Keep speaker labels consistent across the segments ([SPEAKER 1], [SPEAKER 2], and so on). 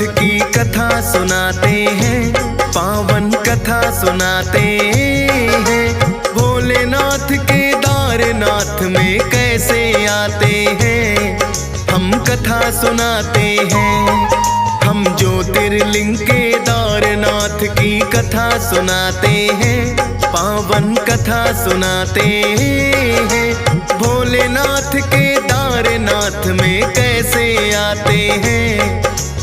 [SPEAKER 1] भोलेनाथ की कथा सुनाते हैं, पावन कथा सुनाते हैं। भोलेनाथ केदारनाथ में कैसे आते हैं, हम कथा सुनाते हैं। हम ज्योतिर्लिंग केदारनाथ की कथा सुनाते हैं, पावन कथा सुनाते हैं। भोलेनाथ केदारनाथ में कैसे आते हैं,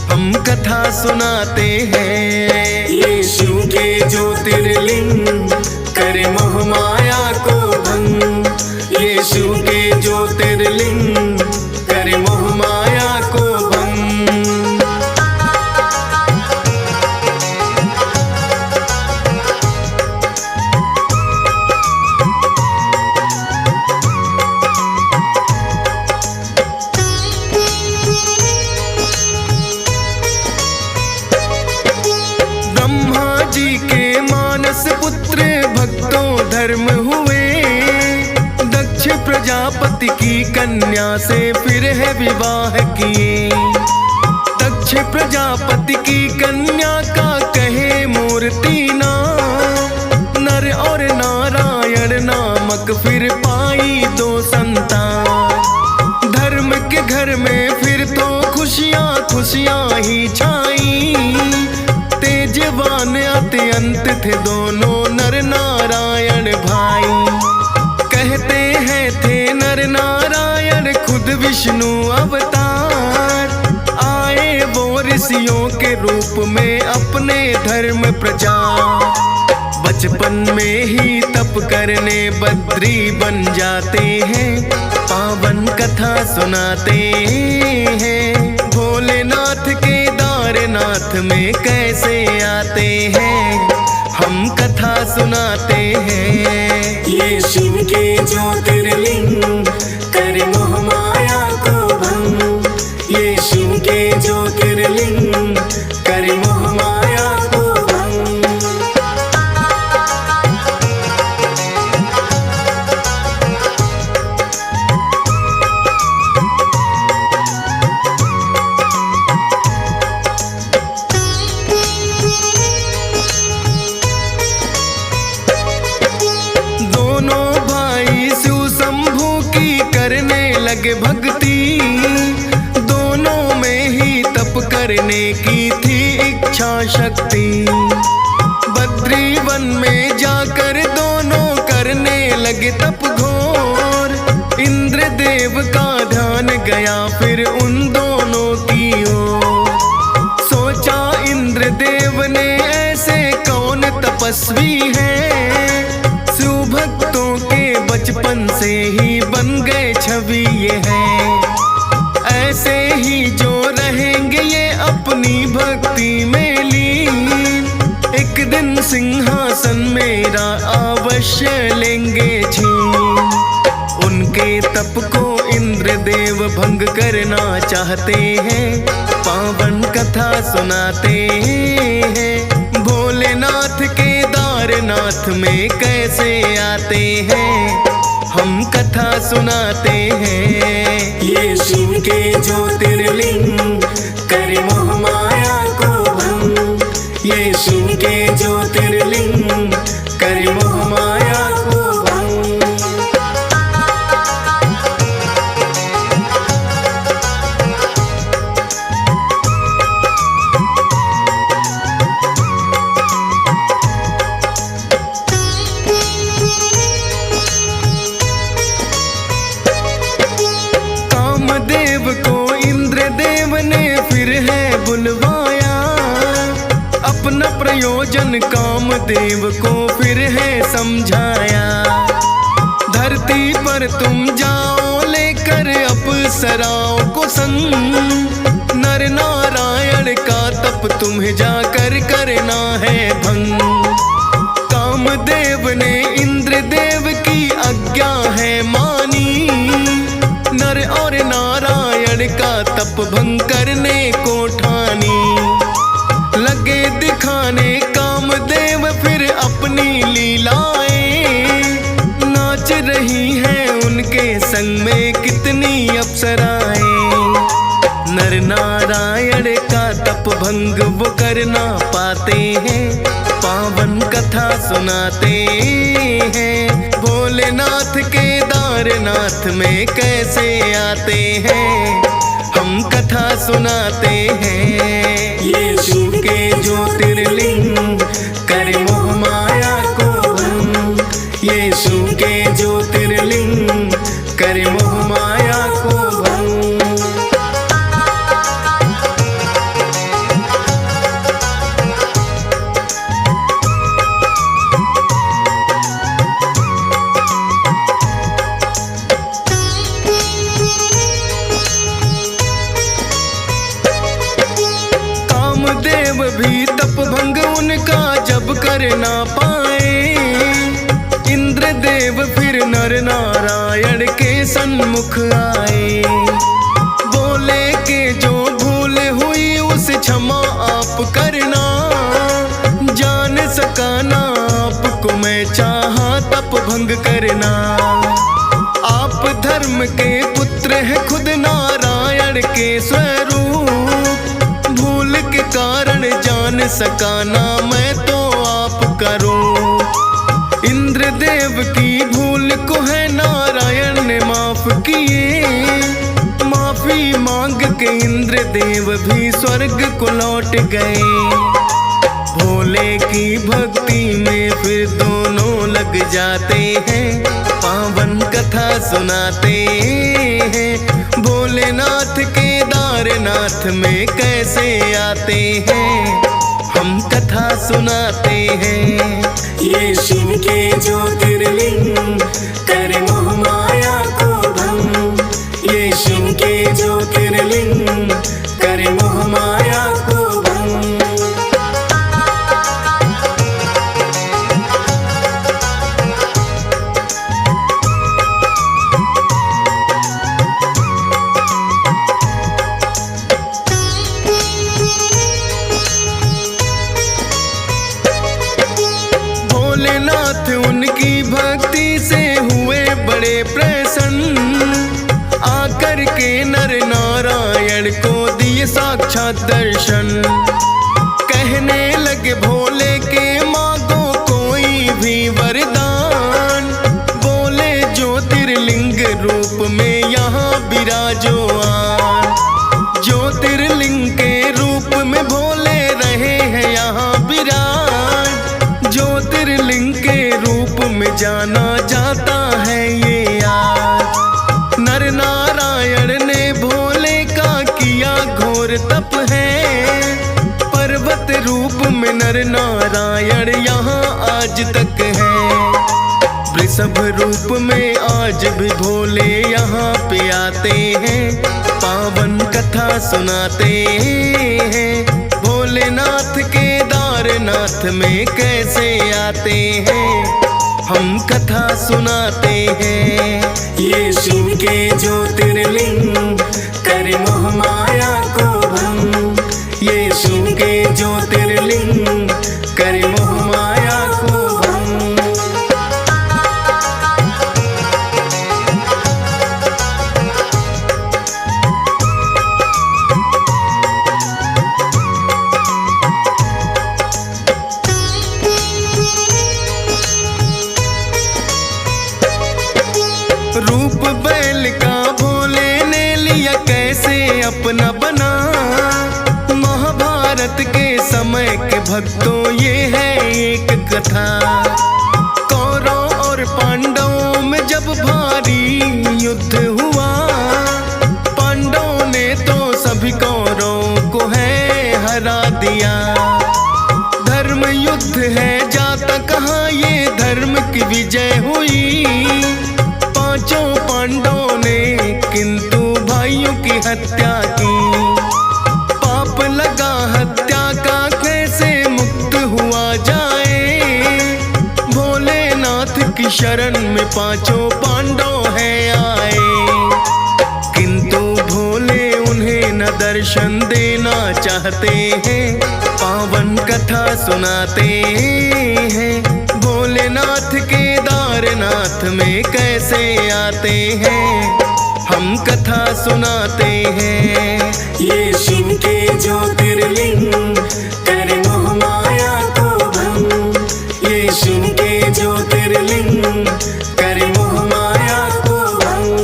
[SPEAKER 1] हम कथा सुनाते हैं। ये शिव के ज्योतिर्लिंग करे मोह माया को भंग, ये शिव के ज्योतिर्लिंग करे मोह माया को भंग। जी के मानस पुत्र भक्तों धर्म हुए, दक्ष प्रजापति की कन्या से फिर है विवाह किए। दक्ष प्रजापति की कन्या का कहे मूर्ति ना, नर और नारायण नामक फिर पाई दो संतान। धर्म के घर में फिर तो खुशियां खुशियां ही छाई, तेजवान अत्यंत थे दोनों नर नारायण भाई। कहते हैं थे नर नारायण खुद विष्णु अवतार, आए वो ऋषियों के रूप में अपने धर्म प्रचार। बचपन में ही तप करने बद्री बन जाते हैं, पावन कथा सुनाते हैं। भोलेनाथ केदारनाथ में कैसे आते हैं, हम कथा सुनाते हैं। ये शिव के ज्योतिर्लिंग करे मोह माया को भंग, ये शिव के ज्योतिर्लिंग करे मोह माया को भंग। लगे भक्ति, दोनों में ही तप करने की थी इच्छा शक्ति। बद्री वन में जाकर दोनों करने लगे तप घोर। इंद्र देव का ध्यान गया फिर उन दोनों की ओर। सोचा इंद्र देव ने ऐसे कौन तपस्वी है, शिव भक्तों के बचपन से ही बन गए छवि ये है। ऐसे ही जो रहेंगे ये अपनी भक्ति में लीन, एक दिन सिंहासन मेरा अवश्य लेंगे छीन। उनके तप को इंद्र देव भंग करना चाहते हैं, पावन कथा सुनाते हैं। भोलेनाथ केदारनाथ में कैसे आते हैं, हम कथा सुनाते हैं। ये शिव के ज्योतिर्लिंग करे मोह माया को भंग, ये शिव के ज्योतिर्लिंग करे मोह माया को भंग। बुलवाया अपना प्रयोजन कामदेव को फिर है समझाया। धरती पर तुम जाओ लेकर अप्सराओं को संग, नर नारायण का तप तुम्हें जाकर करना है भंग। कामदेव ने इंद्र देव की आज्ञा है मानी, नर और नारायण का तप भंग करने को ठानी। लगे दिखाने कामदेव फिर अपनी लीलाएं, नाच रही हैं उनके संग में कितनी अप्सराएं। नर नारायण का तप भंग वो कर ना पाते हैं, पावन कथा सुनाते हैं। भोलेनाथ केदारनाथ में कैसे आते हैं, हम कथा सुनाते हैं। यीशु के ज्योतिर्लिंग करे मोह माया को भंग, यीशु के ज्योतिर्लिंग करे मोह माया को भंग। कामदेव भी तप भंग उनका जब कर ना पाए, इंद्रदेव फिर नर नारायण के सन्मुख आए। बोले के जो भूल हुई उसे क्षमा आप करना, जान सका ना आपको मैं चाहा तप भंग करना। आप धर्म के पुत्र हैं खुद नारायण के स्वरूप, भूल के कारण जान सका ना मैं तो आप करूं। इंद्रदेव की भूल को है नारायण ने माफ किए, माफी मांग के इंद्रदेव भी स्वर्ग को लौट गए। भोले की भक्ति में फिर दोनों लग जाते हैं, पावन कथा सुनाते हैं। भोलेनाथ केदारनाथ में कैसे आते हैं, हम कथा सुनाते हैं। यीशु के ज्योतिर्लिंग करे मोह माया को भंग, यीशु के ज्योतिर्लिंग करे मोह माया को भंग। भोलेनाथ उनकी भक्ति से हुए बड़े प्रसन्न, आकर के नर नारायण को दिए साक्षात दर्शन। कहने लगे भोले के मांगो कोई भी वरदान, बोले ज्योतिर्लिंग रूप में यहाँ विराजो आन। ज्योतिर्लिंग के रूप में भोले रहे हैं यहाँ विराज, ज्योतिर्लिंग के रूप में जाना जाता है ये आज। नर नारायण ने भोले का किया घोर तप है, पर्वत रूप में नर नारायण यहाँ आज तक है। वृषभ रूप में आज भी भोले यहाँ पे आते हैं, पावन कथा सुनाते हैं। भोलेनाथ केदारनाथ में कैसे आते हैं, हम कथा सुनाते हैं। यीशु के ज्योतिर्लिंग करे मोह माया को भंग, यीशु के ज्योतिर्लिंग करे मोह माया को भंग। रूप बैल का भोले ने लिया कैसे अपना बना, महाभारत के समय के भक्तों ये है एक कथा। कौरव और पांडवों में जब भारी युद्ध हुआ, पांडवों ने तो सभी कौरवों को है हरा दिया। धर्म युद्ध है जाता कहाँ ये धर्म की विजय हुई, पांचों पांडवों ने किंतु भाइयों की हत्या की। पाप लगा हत्या का कैसे मुक्त हुआ जाए, भोलेनाथ की शरण में पांचों पांडव है आए। किंतु भोले उन्हें न दर्शन देना चाहते हैं, पावन कथा सुनाते हैं। भोलेनाथ केदारनाथ में कैसे आते हैं, हम कथा सुनाते हैं।
[SPEAKER 2] ये शिव के ज्योतिर्लिंग करे मोह माया को भंग। ये शिव के ज्योतिर्लिंग करे मोह माया को भंग।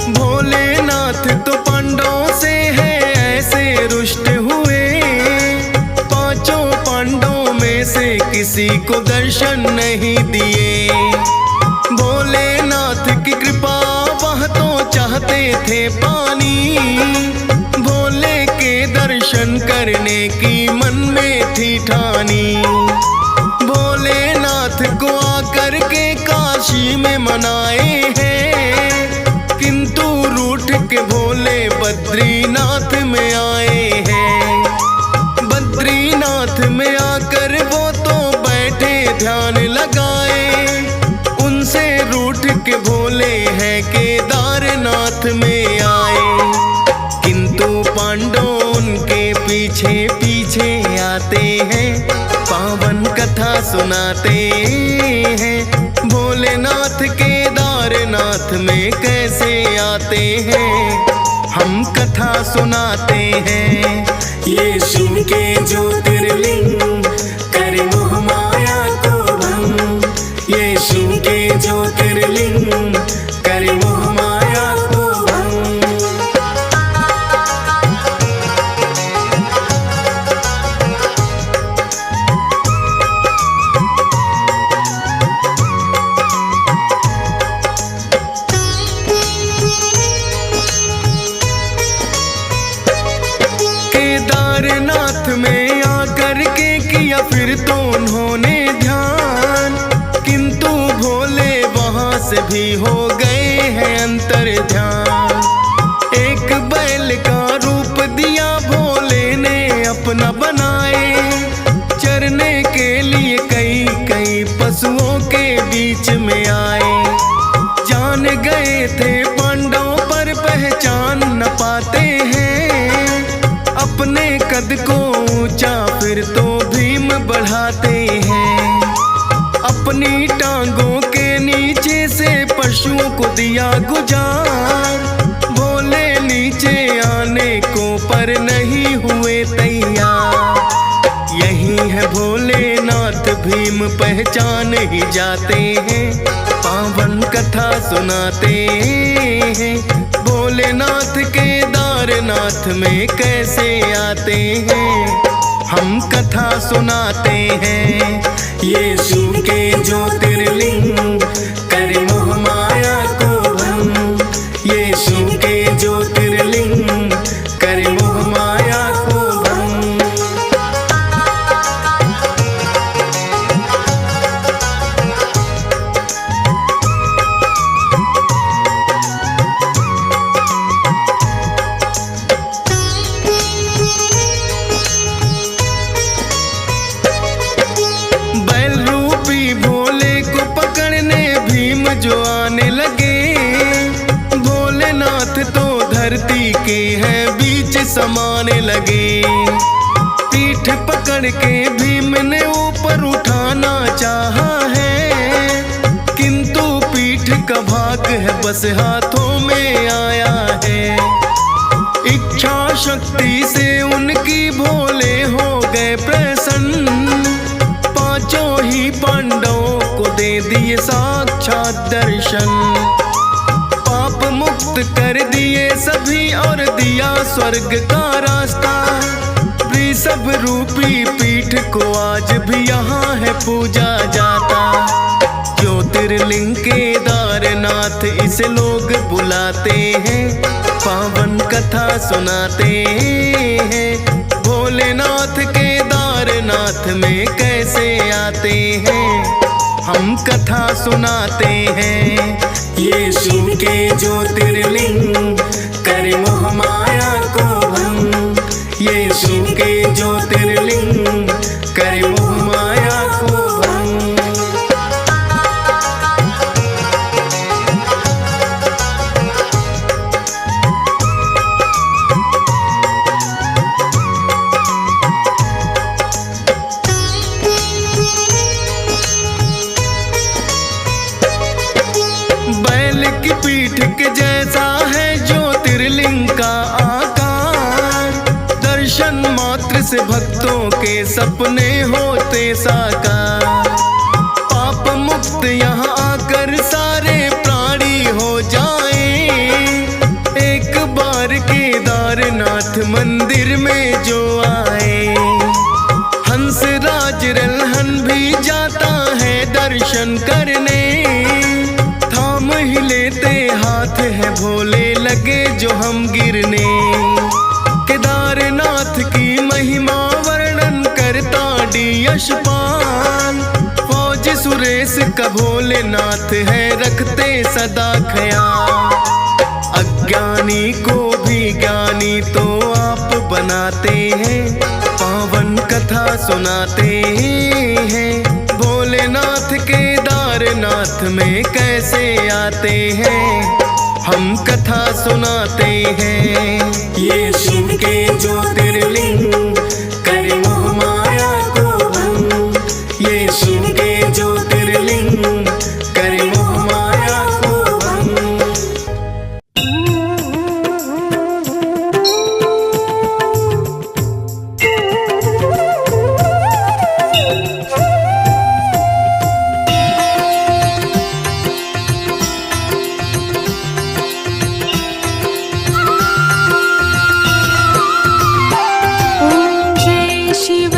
[SPEAKER 1] भोलेनाथ तो पांडवों से है ऐसे रुष्ट हुए, पांचों पांडवों में से किसी को दर्शन नहीं दिए। भोलेनाथ की कृपा वह तो चाहते थे पानी, भोले के दर्शन करने की मन में थी ठानी। भोलेनाथ को आकर के काशी में मनाए हैं, किंतु रूठ के भोले बद्रीनाथ में आए हैं। बद्रीनाथ में आकर वो तो बैठे ध्यान लगाए, उनसे रूठ के भोले हैं केदारनाथ में आए। किंतु पांडव उनके पीछे पीछे आते हैं, पावन कथा सुनाते हैं। भोलेनाथ केदारनाथ में कैसे आते हैं, हम कथा सुनाते हैं।
[SPEAKER 2] ये शिव के ज्योतिर्लिंग करे मोह माया को भंग। ये शिव के ज्योतिर्लिंग करे मोह माया को भंग।
[SPEAKER 1] केदारनाथ में आकर के किया फिर तो उन्होंने ध्यान, किंतु भोले वहां से भी हो गए हैं अंतर ध्यान। एक बैल का रूप दिया भोले ने अपना बनाए, चरने के लिए कई कई पशुओं के बीच में आए। जान गए थे पांडव पर पहचान न पाते हैं, अपने कद को ऊंचा फिर तो भीम बढ़ाते हैं। अपनी टांगों के नीचे से पशुओं को दिया गुजार, भोले नीचे आने को पर नहीं हुए तैयार। यही है भोलेनाथ भीम पहचान ही जाते हैं, पावन कथा सुनाते हैं। भोलेनाथ केदारनाथ में कैसे आते हैं, हम कथा सुनाते हैं।
[SPEAKER 2] ये शिव के ज्योतिर्लिंग करे मोह माया को भंग। ये शिव के ज्योतिर्लिंग करे मोह माया को भंग।
[SPEAKER 1] बैल रूपी भोले को पकड़ने भीम जो आने लगे, भोलेनाथ तो धरती के हैं बीच समाने लगे। पीठ पकड़ के भीम ने ऊपर उठाना चाहा है, किंतु पीठ का भाग है बस हाथों में आया है। इच्छा शक्ति से उनकी भोले हो गए प्रसन्न, पांचों ही पांडवों को दे दिए साक्षात दर्शन। पाप मुक्त कर दिए सभी और दिया स्वर्ग का रास्ता। वृषभ रूपी पीठ को आज भी यहाँ है पूजा जाता। ज्योतिर्लिंग केदारनाथ इसे लोग बुलाते हैं, पावन कथा सुनाते हैं। भोलेनाथ केदारनाथ में कैसे आते हैं, हम कथा सुनाते हैं।
[SPEAKER 2] ये शिव के ज्योतिर्लिंग करे मोह माया को भंग। ये शिव के ज्योतिर्लिंग करे मोह माया को भंग।
[SPEAKER 1] दर्शन मात्र से भक्तों के सपने होते साकार। पाप मुक्त यहाँ आकर सारे प्राणी हो जाए। एक बार केदारनाथ मंदिर में जो आए, हंस राज रल्हन भी जाता है दर्शन करने। थाम ही लेते हाथ है भोले, लगे जो हम गिरने। केदारनाथ की महिमा वर्णन करता डी यशपाल। फौज सुरेश का भोलेनाथ है रखते सदा ख्याल। अज्ञानी को भी ज्ञानी तो आप बनाते हैं, पावन कथा सुनाते हैं। भोलेनाथ केदारनाथ में कैसे आते हैं, हम कथा सुनाते हैं।
[SPEAKER 2] ये शिव के ज्योतिर्लिंग करे मोह माया को भंग। ये शिव के ज्योतिर्लिंग करे मोह माया को भंग।
[SPEAKER 3] ओम जय शिव